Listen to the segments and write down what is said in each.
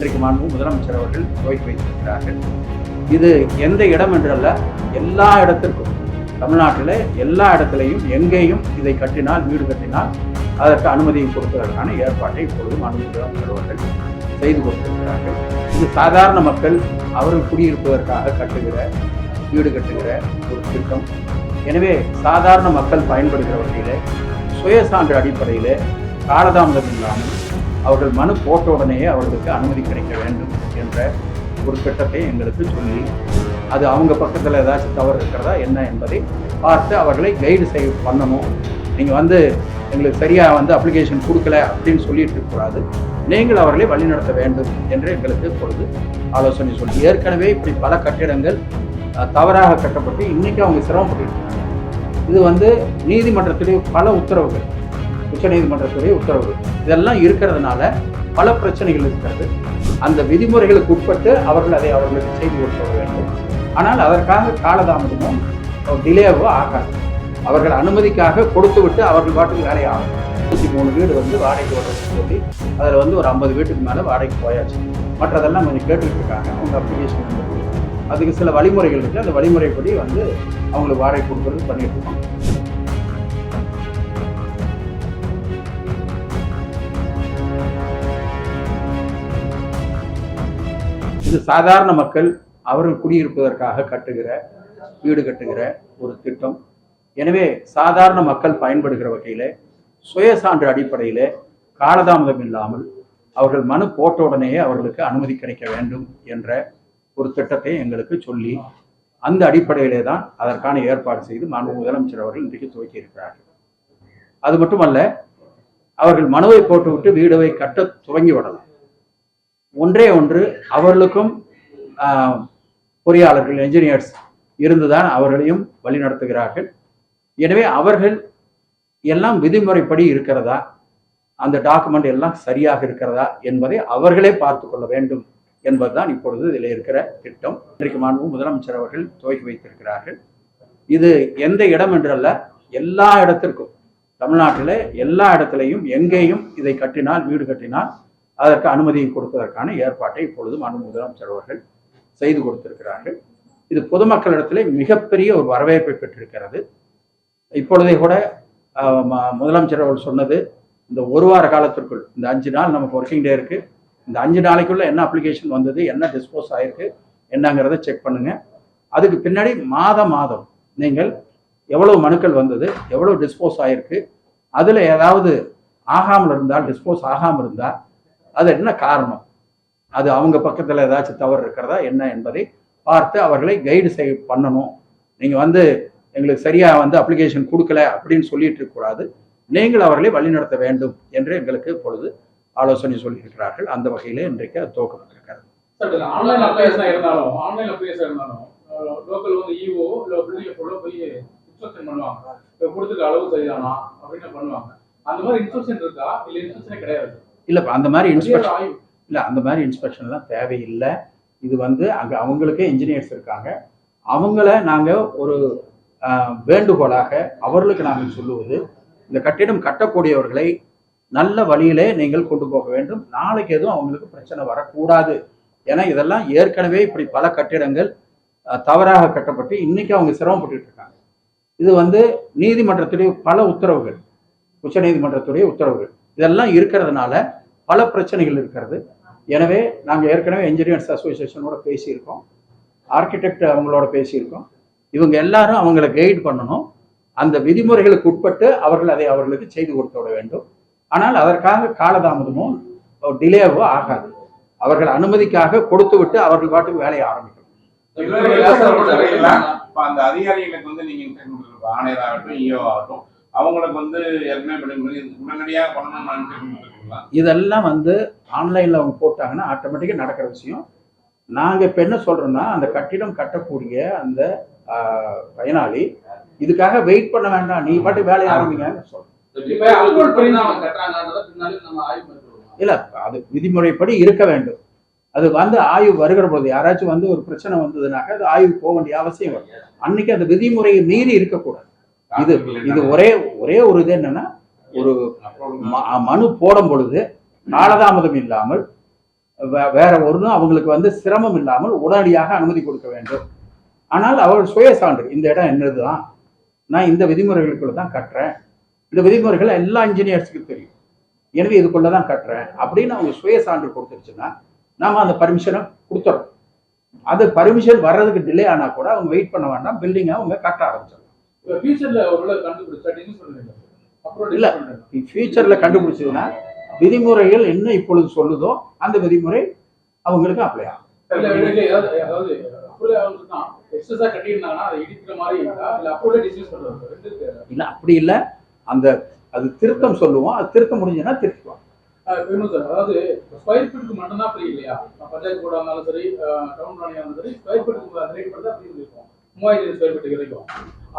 இன்றைக்கு மாண்பு முதலமைச்சர் அவர்கள் துவக்கி வைத்திருக்கிறார்கள். இது எந்த இடம் என்றல்ல, எல்லா இடத்திற்கும் தமிழ்நாட்டில் எல்லா இடத்திலையும் எங்கேயும் இதை கட்டினால், வீடு கட்டினால் அதற்கு அனுமதியை கொடுப்பதற்கான ஏற்பாட்டை இப்பொழுது மாண்பு முதலமைச்சர் அவர்கள் செய்து கொடுத்திருக்கிறார்கள். இது சாதாரண மக்கள் அவர்கள் குடியிருப்பதற்காக கட்டுகிற, வீடு கட்டுகிற ஒரு திட்டம். எனவே சாதாரண மக்கள் பயன்படுகிற வகையில் சுயசான்று அடிப்படையில் காலதாமதம் இல்லாமல் அவர்கள் மனு போட்ட உடனேயே அவர்களுக்கு அனுமதி கிடைக்க வேண்டும் என்ற ஒரு திட்டத்தை எங்களுக்கு சொல்லி, அது அவங்க பக்கத்தில் ஏதாச்சும் தவறு இருக்கிறதா என்ன என்பதை பார்த்து அவர்களை கைடு பண்ணணும். நீங்கள் எங்களுக்கு சரியாக அப்ளிகேஷன் கொடுக்கல அப்படின்னு சொல்லிட்டு இருக்கக்கூடாது, நீங்கள் அவர்களை வழிநடத்த வேண்டும் என்று எங்களுக்கு இப்பொழுது ஆலோசனை சொல்லி, ஏற்கனவே இப்படி பல கட்டிடங்கள் தவறாக கட்டப்பட்டு இன்னைக்கு அவங்க சிரமப்பட்டு, இது நீதிமன்றத்துடைய பல உத்தரவுகள், உச்சநீதிமன்றத்துடைய உத்தரவு இதெல்லாம் இருக்கிறதுனால பல பிரச்சனைகள் இருக்கிறது. அந்த விதிமுறைகளுக்கு உட்பட்டு அவர்கள் அதை அவர்களுக்கு செய்து கொடுக்க வேண்டும். ஆனால் அதற்காக காலதாமதமும் டிலேவோ ஆகாது. அவர்கள் அனுமதிக்காக கொடுத்து விட்டு அவர்கள் பாட்டுக்கு வேலையாகும். 103 வீடு வாடகைக்கு வரணும்னு சொல்லி அதில் ஒரு 50 வீட்டுக்கு மேலே வாடகைக்கு போயாச்சு. மற்றதெல்லாம் கொஞ்சம் கேட்டுக்கிட்டு இருக்காங்க. அவங்க அப்ளிகேஷன் அதுக்கு சில வழிமுறைகள் இருக்குது. அந்த வழிமுறைப்படி அவங்களுக்கு வாடகை கொடுக்குறது பண்ணிட்டு இருக்கோம். இது சாதாரண மக்கள் அவர்கள் குடியிருப்பதற்காக கட்டுகிற, வீடு கட்டுகிற ஒரு திட்டம். எனவே சாதாரண மக்கள் பயன்படுகிற வகையில் சுயசான்று அடிப்படையில் காலதாமதம் இல்லாமல் அவர்கள் மனு போட்ட உடனேயே அவர்களுக்கு அனுமதி கிடைக்க வேண்டும் என்ற ஒரு திட்டத்தை எங்களுக்கு சொல்லி, அந்த அடிப்படையிலே தான் அதற்கான ஏற்பாடு செய்து மாண்பு முதலமைச்சர் அவர்கள் இன்றைக்கு துவக்கி இருக்கிறார்கள். அது மட்டுமல்ல, அவர்கள் மனுவை போட்டுவிட்டு வீடுவை கட்ட துவங்கி விடலாம். ஒன்றே ஒன்று, அவர்களுக்கும் பொறியாளர்கள், என்ஜினியர்ஸ் இருந்துதான் அவர்களையும் வழிநடத்துகிறார்கள். எனவே அவர்கள் எல்லாம் விதிமுறைப்படி இருக்கிறதா, அந்த டாக்குமெண்ட் எல்லாம் சரியாக இருக்கிறதா என்பதை அவர்களே பார்த்து கொள்ள வேண்டும் என்பதுதான் இப்பொழுது இதில் இருக்கிற திட்டம். இன்றைக்கு மாண்பு முதலமைச்சர் அவர்கள் துவக்கி வைத்திருக்கிறார்கள். இது எந்த இடம் என்றல்ல, எல்லா இடத்திற்கும் தமிழ்நாட்டில் எல்லா இடத்திலையும் எங்கேயும் இதை கட்டினால், வீடு கட்டினால் அதற்கு அனுமதியை கொடுப்பதற்கான ஏற்பாட்டை இப்பொழுது மாண்பு முதலமைச்சர் அவர்கள் செய்து கொடுத்திருக்கிறார்கள். இது பொதுமக்களிடத்திலே மிகப்பெரிய ஒரு வரவேற்பை பெற்றிருக்கிறது. இப்பொழுதே கூட முதலமைச்சர் அவர்கள் சொன்னது, இந்த ஒரு வார காலத்திற்குள், இந்த 5 நாள் நமக்கு ஒர்க்கிங் டே இருக்குது, இந்த 5 நாளைக்குள்ள என்ன அப்ளிகேஷன் வந்தது, என்ன டிஸ்போஸ் ஆகிருக்கு என்னங்கிறத செக் பண்ணுங்க. அதுக்கு பின்னாடி மாதம் நீங்கள் எவ்வளவு மனுக்கள் வந்தது, எவ்வளவு டிஸ்போஸ் ஆகிருக்கு, அதில் ஏதாவது ஆகாமல் இருந்தால், டிஸ்போஸ் ஆகாமல் இருந்தால் அது என்ன காரணம், அது அவங்க பக்கத்தில் ஏதாச்சும் தவறு இருக்கிறதா என்ன என்பதை பார்த்து அவர்களை கைடு பண்ணணும். நீங்கள் எங்களுக்கு சரியாக அப்ளிகேஷன் கொடுக்கல அப்படின்னு சொல்லிட்டு இருக்கக்கூடாது, நீங்கள் அவர்களை வழிநடத்த வேண்டும் என்று எங்களுக்கு இப்பொழுது ஆலோசனை சொல்லியிருக்கிறார்கள். அந்த வகையிலே இன்றைக்கு அது துவக்கப்பட்டிருக்கிறது. ஆன்லைன் அப்ளிகேஷன் இருந்தாலும் லோக்கல் ஈஓ போய் இன்ஸ்ட்ரக்ஷன் பண்ணுவாங்க, கொடுத்துருக்க அளவு சரிதானா அப்படின்னு பண்ணுவாங்க. அந்த மாதிரி இன்ஸ்ட்ரக்ஷன் இருக்கா, இல்லை இன்ஸ்ட்ரக்ஷனே கிடையாது? இல்லை, அந்த மாதிரி இன்ஸ்பெக்ஷன் இல்லை, அந்த மாதிரி இன்ஸ்பெக்ஷன்லாம் தேவையில்லை. இது அங்கே அவங்களுக்கே இன்ஜினியர்ஸ் இருக்காங்க. அவங்கள நாங்கள் ஒரு வேண்டுகோளாக அவர்களுக்கு நாங்கள் சொல்லுவது, இந்த கட்டிடம் கட்டக்கூடியவர்களை நல்ல வழியிலே நீங்கள் கொண்டு போக வேண்டும். நாளைக்கு எதுவும் அவங்களுக்கு பிரச்சனை வரக்கூடாது. ஏன்னா இதெல்லாம் ஏற்கனவே இப்படி பல கட்டிடங்கள் தவறாக கட்டப்பட்டு இன்னைக்கு அவங்க சிரமப்பட்டு இருக்காங்க. இது நீதிமன்றத்துடைய பல உத்தரவுகள், உச்சநீதிமன்றத்துடைய உத்தரவுகள் இதெல்லாம் இருக்கிறதுனால பல பிரச்சனைகள் இருக்கிறது. எனவே நாங்கள் ஏற்கனவே என்ஜினியர்ஸ் அசோசியேஷனோட பேசியிருக்கோம், ஆர்கிடெக்ட் அவங்களோட பேசியிருக்கோம். இவங்க எல்லாரும் அவங்களை கைட் பண்ணணும். அந்த விதிமுறைகளுக்கு உட்பட்டு அவர்கள் அதை அவர்களுக்கு செய்து கொடுத்து விட வேண்டும். ஆனால் அதற்காக காலதாமதமோ டிலேவோ ஆகாது. அவர்கள் அனுமதிக்காக கொடுத்து விட்டு அவர்கள் பாட்டுக்கு வேலையை ஆரம்பிக்கணும். அந்த அதிகாரிகளுக்கு நீங்க ஆணையராகட்டும், ஈஓ ஆகட்டும், அவங்களுக்கு உடனடியாக பண்ணணும். இதெல்லாம் ஆன்லைன்ல அவங்க போட்டாங்கன்னா ஆட்டோமேட்டிக்கா நடக்கிற விஷயம். நாங்க இப்ப என்ன சொல்றோம்னா, அந்த கட்டிடம் கட்டக்கூடிய அந்த பயனாளி இதுக்காக வெயிட் பண்ண வேண்டாம், நீ பாட்டு வேலையை ஆரம்பிங்க சொல்றோம். இல்ல, அது விதிமுறைப்படி இருக்க வேண்டும். அது ஆய்வு வருகிற பொழுது யாராச்சும் ஒரு பிரச்சனை வந்ததுனாக்க அது ஆய்வு போக வேண்டிய அவசியம் வரும். அன்னைக்கு அந்த விதிமுறையை மீறி இருக்கக்கூடாது. இது ஒரே ஒரு இது என்னன்னா, ஒரு மனு போடும் பொழுது காலதாமதம் இல்லாமல் வேற ஒன்றும் அவங்களுக்கு வந்து சிரமம் இல்லாமல் உடனடியாக அனுமதி கொடுக்க வேண்டும். ஆனால் அவர்கள் சுய சான்று, இந்த இடம் என்னதுதான், நான் இந்த விதிமுறைகளுக்குள்ள தான் கட்டுறேன், இந்த விதிமுறைகள் எல்லா இன்ஜினியர்ஸுக்கும் தெரியும், எனவே இதுக்குள்ள தான் கட்டுறேன் அப்படின்னு அவங்க சுய சான்று கொடுத்துருச்சுன்னா நாம அந்த பர்மிஷனை கொடுத்துறோம். அது பர்மிஷன் வர்றதுக்கு டிலே ஆனா கூட அவங்க வெயிட் பண்ண வேண்டாம், பில்டிங்கை அவங்க கட்ட ஆரம்பிச்சிடலாம். இல்ல, ஃபியூச்சர்ல கண்டுபிடிச்சதுன்னா விதிமுறைகள் என்ன இப்பொழுது சொல்லுதோ அந்த விதிமுறை அவங்களுக்கு அப்ளை ஆகும். இல்ல அப்படி இல்ல, அந்த அது திருத்தம் சொல்லுவோம், அது திருத்த முடிஞ்சுன்னா திருத்துவோம். அதாவது ஸ்கொயர் ஃபீட்டுக்கு மட்டும்தான் ஃப்ரீ இல்லையா? பஞ்சாயத்து போர்டா இருந்தாலும் சரி, டவுன் பிளானிங்கா இருந்தாலும் சரி, ஸ்கொயர் ஃபீட்டுக்கு ரேட் மட்டும் தான் ஃப்ரீ இருக்கும். 3000 ஸ்கொயர் ஃபீட்டுக்கு கிடைக்கும்.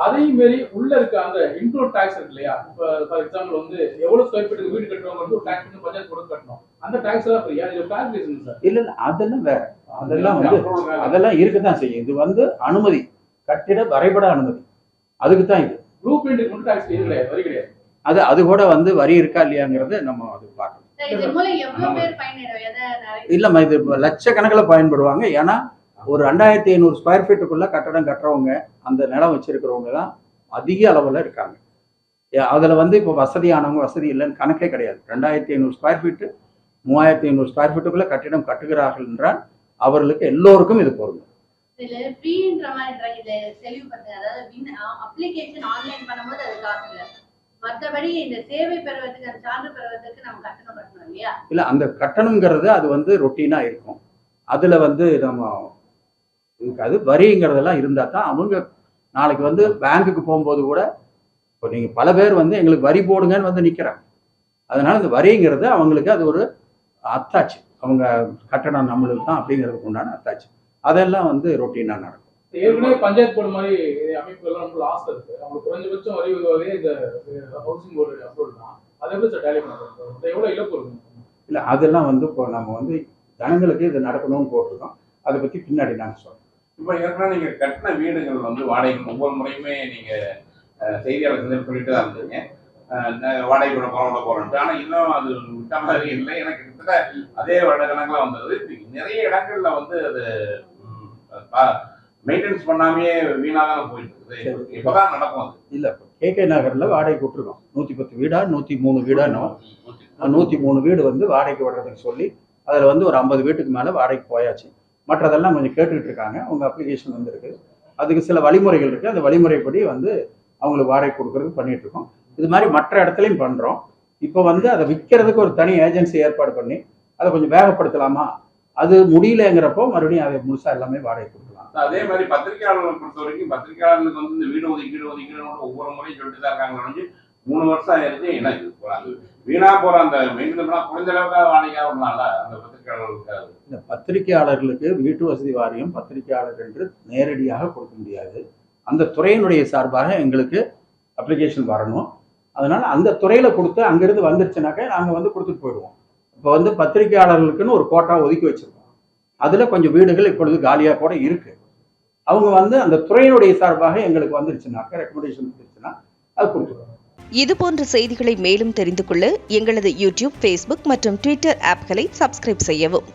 அதே மாரி உள்ள இருக்க அந்த இன்க்ளூட் டாக்ஸ் இருக்கு இல்லையா? இப்போ ஃபார் எக்ஸாம்பிள் வந்து எவ்வளவு ஸ்கொயர் ஃபீட்டுக்கு வீடு கட்டுறவங்க வந்து டாக்ஸ் வந்து பஞ்சாயத்து போர்டு கட்டணும். அந்த டாக்ஸ் எல்லாம் ஃப்ரீயா? இது கால்குலேஷன் சார். இல்ல அதெல்லாம் வேற, அதெல்லாம் வந்து அதெல்லாம் இருக்கதான் செய்யும். இது வந்து அனுமதி, கட்டிட வரைபட அனுமதி, அதுக்கு தான் இது. ப்ளூ பிரிண்ட்டுக்கு மட்டும் டாக்ஸ் கிடையாது, வரி கிடையாது. அது கூட வந்து வரி இருக்கா இல்லையாங்கிறத நம்ம அது பார்க்கணும். இல்லம்மா, இது லட்சக்கணக்கில் பயன்படுவாங்க. ஏன்னா ஒரு 2500 ஸ்கொயர் ஃபீட்டுக்குள்ள கட்டடம் கட்டுறவங்க, அந்த நிலம் வச்சிருக்கிறவங்க தான் அதிக அளவில் இருக்காங்க. அதில் வந்து இப்போ வசதியானவங்க வசதி இல்லைன்னு கணக்கே கிடையாது. 2500 ஸ்கொயர் ஃபீட்டு 3500 ஸ்கொயர் ஃபீட்டுக்குள்ள கட்டிடம் கட்டுகிறார்கள் என்றால் அவர்களுக்கு எல்லோருக்கும் இது பொருந்தும். இல்ல, அந்த கட்டணம்ங்கிறது அது வந்து ரொட்டீனா இருக்கும். அதுல வந்து நம்ம இருக்காது. வரிங்கிறதெல்லாம் இருந்தா தான் அவங்க நாளைக்கு வந்து பேங்குக்கு போகும்போது கூட, இப்போ நீங்க பல பேர் வந்து எங்களுக்கு வரி போடுங்கன்னு வந்து நிக்கிறாங்க. அதனால இந்த வரிங்கிறது அவங்களுக்கு அது ஒரு அத்தாட்சி, அவங்க கட்டணம் நம்மளுக்கு தான் அப்படிங்கிறதுக்கு உண்டான அத்தாட்சி. அதெல்லாம் வந்து ரொட்டீனா நடக்கும். ஏற்கனவே பஞ்சாயத்து போர்டு மாதிரி அமைப்புகள்லாம் ரொம்ப ஆசை இருக்கு. அவங்களுக்கு குறைஞ்சபட்சம் வரி உதவியே இந்த ஹவுசிங் போர்டு அப்ரூவல் தான். அதை எப்படி சார் டேலி பண்ணுறது? எவ்வளோ இழப்பு இருக்கும்? இல்லை, அதெல்லாம் வந்து இப்போ நம்ம வந்து ஜனங்களுக்கு இது நடக்கணும்னு போட்டிருக்கோம். அதை பற்றி பின்னாடி நாங்கள் சொல்கிறோம். இப்போ ஏற்கனவே நீங்கள் கட்டின வீடுகள் வந்து வாடகைக்கு ஒவ்வொரு முறையுமே நீங்கள் செய்தியாளர் சொல்லிட்டு தான் இருந்தீங்க, வாடகை விட போகிறோன்ட்டு. ஆனால் இன்னும் அது விட்ட மாதிரி இல்லை. எனக்கு கிட்டத்தட்ட அதே வருடக்கணக்கில் வந்தது. நிறைய இடங்கள்ல வந்து அது மெயின்டெனன்ஸ் பண்ணாமையே வீணாக போயிட்டு இருக்குது. இப்போதான் நடக்கும் அது. இல்லை, KK நகரில் வாடகை விட்டுருக்கோம். 110 வீடா 103 வீடானோ 103 வீடு வந்து வாடகைக்கு விடுறதுக்கு சொல்லி அதில் வந்து ஒரு 50 வீட்டுக்கு மேலே வாடகைக்கு போயாச்சு. மற்றதெல்லாம் கொஞ்சம் கேட்டுக்கிட்டு இருக்காங்க. அவங்க அப்ளிகேஷன் வந்துருக்கு. அதுக்கு சில வழிமுறைகள் இருக்குது. அந்த வழிமுறைப்படி வந்து அவங்களுக்கு வாடகை கொடுக்கறது பண்ணிட்டு இருக்கோம். இது மாதிரி மற்ற இடத்துலையும் பண்ணுறோம். இப்போ வந்து அதை விற்கிறதுக்கு ஒரு தனி ஏஜென்சி ஏற்பாடு பண்ணி அதை கொஞ்சம் வேகப்படுத்தலாமா, அது முடியலங்கிறப்போ மறுபடியும் அதை முழுசாக எல்லாமே வாடகை கொடுக்கலாம். அதே மாதிரி பத்திரிகையாளர்களை பொறுத்த வரைக்கும் பத்திரிகையாளர்களுக்கு வந்து இந்த வீடு ஒதுக்கீடு ஒவ்வொரு முறையும் சொல்லிட்டு தான் இருக்காங்க. 3 வருஷம் ஆயிடுச்சு. எனக்கு வீணா போற அந்த மெயின்டெனன்ஸ் குறைஞ்ச அளவுக்காக வாடகையாக வரனால அந்த பத்திரிகையாளர்களுக்கு இந்த பத்திரிகையாளர்களுக்கு வீட்டு வசதி வாரியம் பத்திரிகையாளர் என்று நேரடியாக கொடுக்க முடியாது. அந்த துறையினுடைய சார்பாக எங்களுக்கு அப்ளிகேஷன் வரணும். அதனால அந்த துறையில கொடுத்து அங்கிருந்து வந்துருச்சுனாக்க நாங்கள் வந்து கொடுத்துட்டு போயிடுவோம். இப்போ வந்து பத்திரிகையாளர்களுக்குன்னு ஒரு கோட்டா ஒதுக்கி வச்சிருக்கோம். அதுல கொஞ்சம் வீடுகள் இப்பொழுது காலியாக கூட இருக்கு. அவங்க வந்து அந்த துறையினுடைய சார்பாக எங்களுக்கு வந்துருச்சுனாக்க, ரெக்கமெண்டேஷன் வந்துருச்சுன்னா அது கொடுத்துருவோம். இதுபோன்ற செய்திகளை மேலும் தெரிந்து கொள்ள எங்களது யூடியூப், Facebook மற்றும் Twitter ஆப்களை சப்ஸ்கிரைப் செய்யவும்.